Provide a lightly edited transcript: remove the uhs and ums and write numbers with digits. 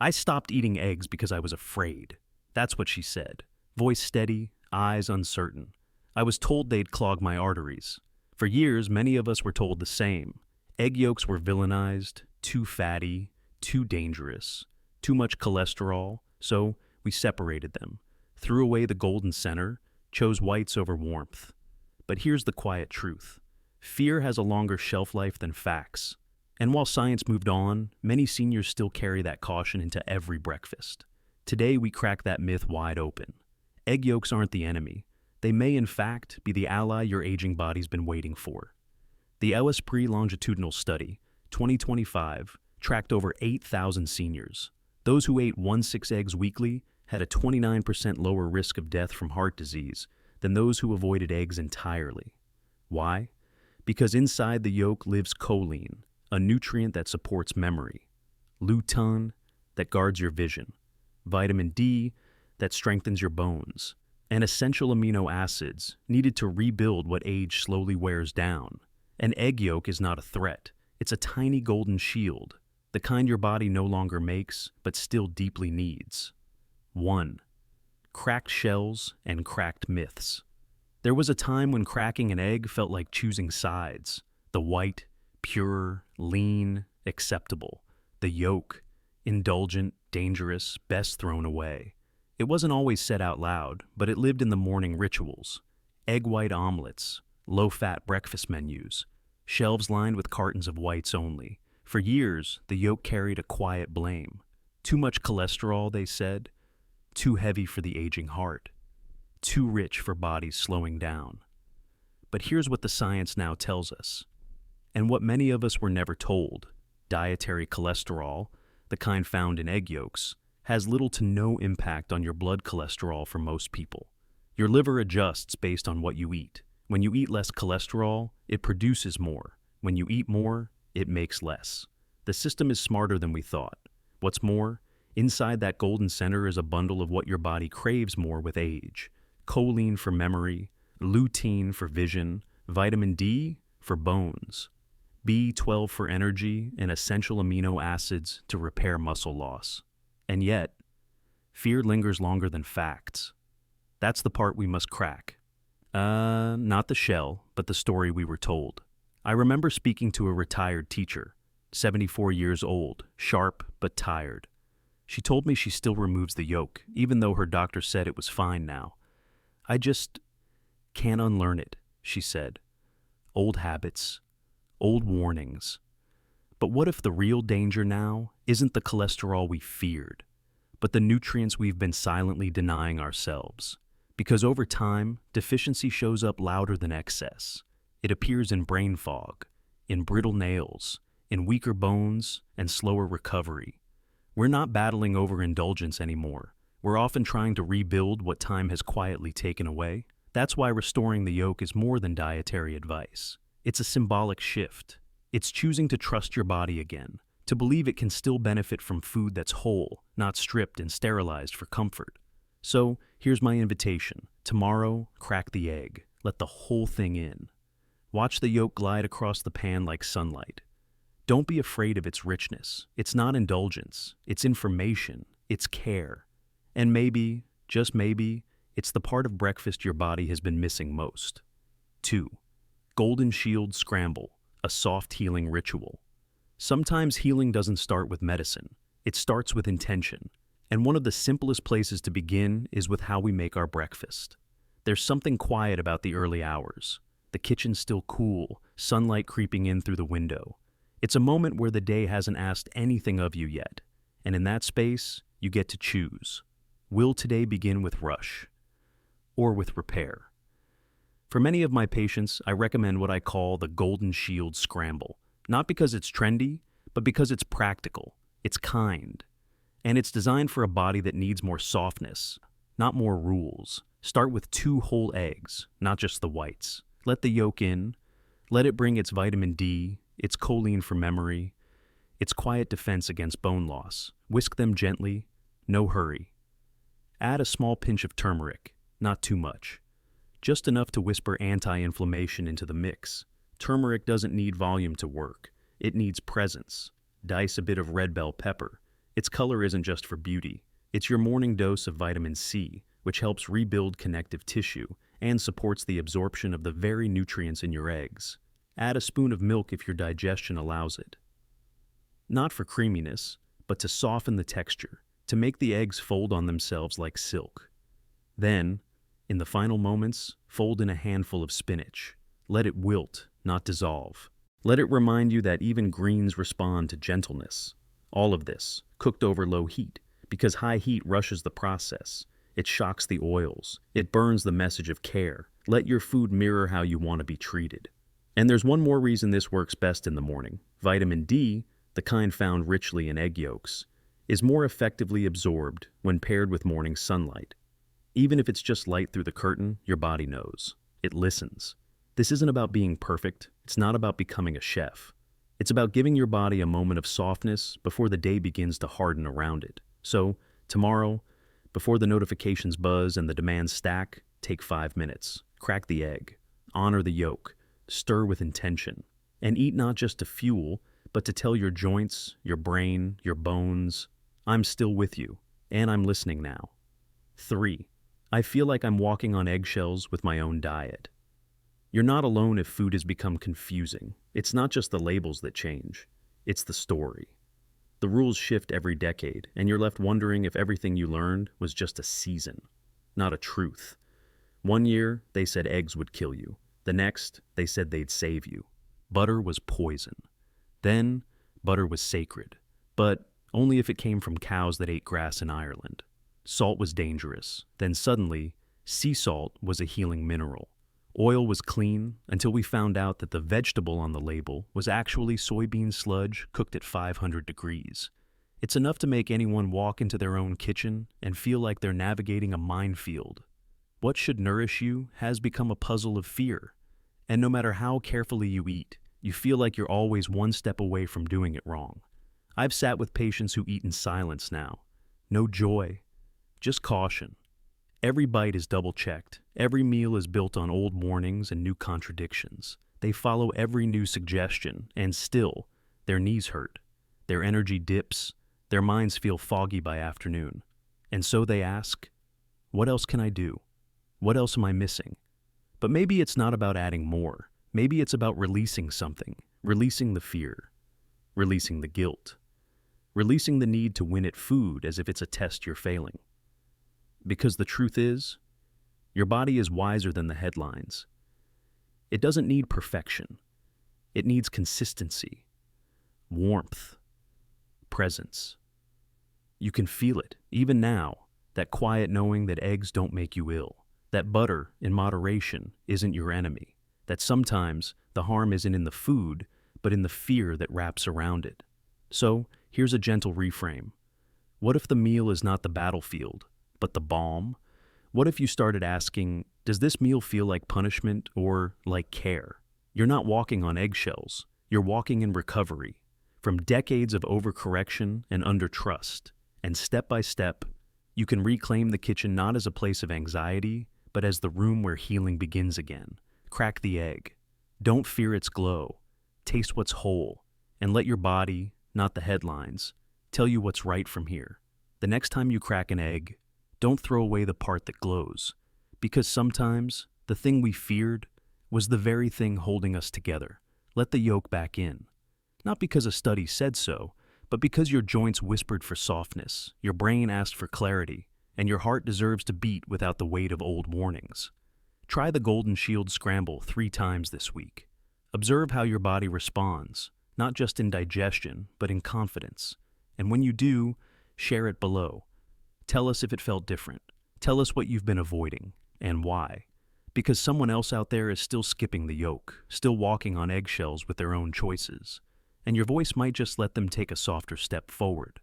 I stopped eating eggs because I was afraid. That's what she said. Voice steady, eyes uncertain. I was told they'd clog my arteries. For years, many of us were told the same. Egg yolks were villainized, too fatty, too dangerous, too much cholesterol, so we separated them, threw away the golden center, chose whites over warmth. But here's the quiet truth. Fear has a longer shelf life than facts. And while science moved on, many seniors still carry that caution into every breakfast. Today, we crack that myth wide open. Egg yolks aren't the enemy. They may, in fact, be the ally your aging body's been waiting for. The ASPREE Longitudinal Study, 2025, tracked over 8,000 seniors. Those who ate 1/6 eggs weekly had a 29% lower risk of death from heart disease than those who avoided eggs entirely. Why? Because inside the yolk lives choline, a nutrient that supports memory, lutein, that guards your vision, vitamin D, that strengthens your bones, and essential amino acids needed to rebuild what age slowly wears down. An egg yolk is not a threat. It's a tiny golden shield, the kind your body no longer makes but still deeply needs. 1. Cracked shells and cracked myths. There was a time when cracking an egg felt like choosing sides. The white, pure, lean, acceptable. The yolk, indulgent, dangerous, best thrown away. It wasn't always said out loud, but it lived in the morning rituals. Egg white omelets, low-fat breakfast menus, shelves lined with cartons of whites only. For years, the yolk carried a quiet blame. Too much cholesterol, they said. Too heavy for the aging heart. Too rich for bodies slowing down. But here's what the science now tells us, and what many of us were never told. Dietary cholesterol, the kind found in egg yolks, has little to no impact on your blood cholesterol for most people. Your liver adjusts based on what you eat. When you eat less cholesterol, it produces more. When you eat more, it makes less. The system is smarter than we thought. What's more, inside that golden center is a bundle of what your body craves more with age. Choline for memory, lutein for vision, vitamin D for bones, B12 for energy, and essential amino acids to repair muscle loss. And yet, fear lingers longer than facts. That's the part we must crack. Not the shell, but the story we were told. I remember speaking to a retired teacher, 74 years old, sharp but tired. She told me she still removes the yolk, even though her doctor said it was fine now. I just can't unlearn it, she said. Old habits, old warnings. But what if the real danger now isn't the cholesterol we feared, but the nutrients we've been silently denying ourselves? Because over time, deficiency shows up louder than excess. It appears in brain fog, in brittle nails, in weaker bones, and slower recovery. We're not battling overindulgence anymore. We're often trying to rebuild what time has quietly taken away. That's why restoring the yolk is more than dietary advice. It's a symbolic shift. It's choosing to trust your body again, to believe it can still benefit from food that's whole, not stripped and sterilized for comfort. So, here's my invitation. Tomorrow, crack the egg. Let the whole thing in. Watch the yolk glide across the pan like sunlight. Don't be afraid of its richness. It's not indulgence. It's information. It's care. And maybe, just maybe, it's the part of breakfast your body has been missing most. 2. Golden Shield Scramble, a soft healing ritual. Sometimes healing doesn't start with medicine. It starts with intention. And one of the simplest places to begin is with how we make our breakfast. There's something quiet about the early hours. The kitchen's still cool, sunlight creeping in through the window. It's a moment where the day hasn't asked anything of you yet. And in that space, you get to choose. Will today begin with rush or with repair? For many of my patients, I recommend what I call the Golden Shield Scramble. Not because it's trendy, but because it's practical, it's kind, and it's designed for a body that needs more softness, not more rules. Start with 2 whole eggs, not just the whites. Let the yolk in, let it bring its vitamin D, its choline for memory, its quiet defense against bone loss. Whisk them gently, no hurry. Add a small pinch of turmeric, not too much. Just enough to whisper anti-inflammation into the mix. Turmeric doesn't need volume to work. It needs presence. Dice a bit of red bell pepper. Its color isn't just for beauty. It's your morning dose of vitamin C, which helps rebuild connective tissue and supports the absorption of the very nutrients in your eggs. Add a spoon of milk if your digestion allows it. Not for creaminess, but to soften the texture, to make the eggs fold on themselves like silk. Then, in the final moments, fold in a handful of spinach. Let it wilt, not dissolve. Let it remind you that even greens respond to gentleness. All of this, cooked over low heat, because high heat rushes the process. It shocks the oils. It burns the message of care. Let your food mirror how you want to be treated. And there's one more reason this works best in the morning. Vitamin D, the kind found richly in egg yolks, is more effectively absorbed when paired with morning sunlight. Even if it's just light through the curtain, your body knows. It listens. This isn't about being perfect. It's not about becoming a chef. It's about giving your body a moment of softness before the day begins to harden around it. So, tomorrow, before the notifications buzz and the demands stack, take 5 minutes. Crack the egg. Honor the yolk. Stir with intention. And eat not just to fuel, but to tell your joints, your brain, your bones, I'm still with you, and I'm listening now. 3. I feel like I'm walking on eggshells with my own diet. You're not alone if food has become confusing. It's not just the labels that change. It's the story. The rules shift every decade, and you're left wondering if everything you learned was just a season, not a truth. One year, they said eggs would kill you. The next, they said they'd save you. Butter was poison. Then, butter was sacred, but only if it came from cows that ate grass in Ireland. Salt was dangerous. Then suddenly, sea salt was a healing mineral. Oil was clean until we found out that the vegetable on the label was actually soybean sludge cooked at 500 degrees. It's enough to make anyone walk into their own kitchen and feel like they're navigating a minefield. What should nourish you has become a puzzle of fear. And no matter how carefully you eat, you feel like you're always one step away from doing it wrong. I've sat with patients who eat in silence now. No joy, just caution. Every bite is double-checked. Every meal is built on old warnings and new contradictions. They follow every new suggestion, and still, their knees hurt. Their energy dips. Their minds feel foggy by afternoon. And so they ask, what else can I do? What else am I missing? But maybe it's not about adding more. Maybe it's about releasing something, releasing the fear, releasing the guilt, releasing the need to win at food as if it's a test you're failing. Because the truth is, your body is wiser than the headlines. It doesn't need perfection. It needs consistency, warmth, presence. You can feel it, even now, that quiet knowing that eggs don't make you ill, that butter, in moderation, isn't your enemy, that sometimes the harm isn't in the food, but in the fear that wraps around it. So, here's a gentle reframe. What if the meal is not the battlefield, but the balm? What if you started asking, does this meal feel like punishment or like care? You're not walking on eggshells. You're walking in recovery from decades of overcorrection and undertrust. And step by step, you can reclaim the kitchen not as a place of anxiety, but as the room where healing begins again. Crack the egg. Don't fear its glow. Taste what's whole. And let your body, not the headlines, tell you what's right from here. The next time you crack an egg, don't throw away the part that glows, because sometimes the thing we feared was the very thing holding us together. Let the yolk back in. Not because a study said so, but because your joints whispered for softness, your brain asked for clarity, and your heart deserves to beat without the weight of old warnings. Try the Golden Shield Scramble 3 times this week. Observe how your body responds, not just in digestion, but in confidence. And when you do, share it below. Tell us if it felt different. Tell us what you've been avoiding, and why. Because someone else out there is still skipping the yolk, still walking on eggshells with their own choices. And your voice might just let them take a softer step forward.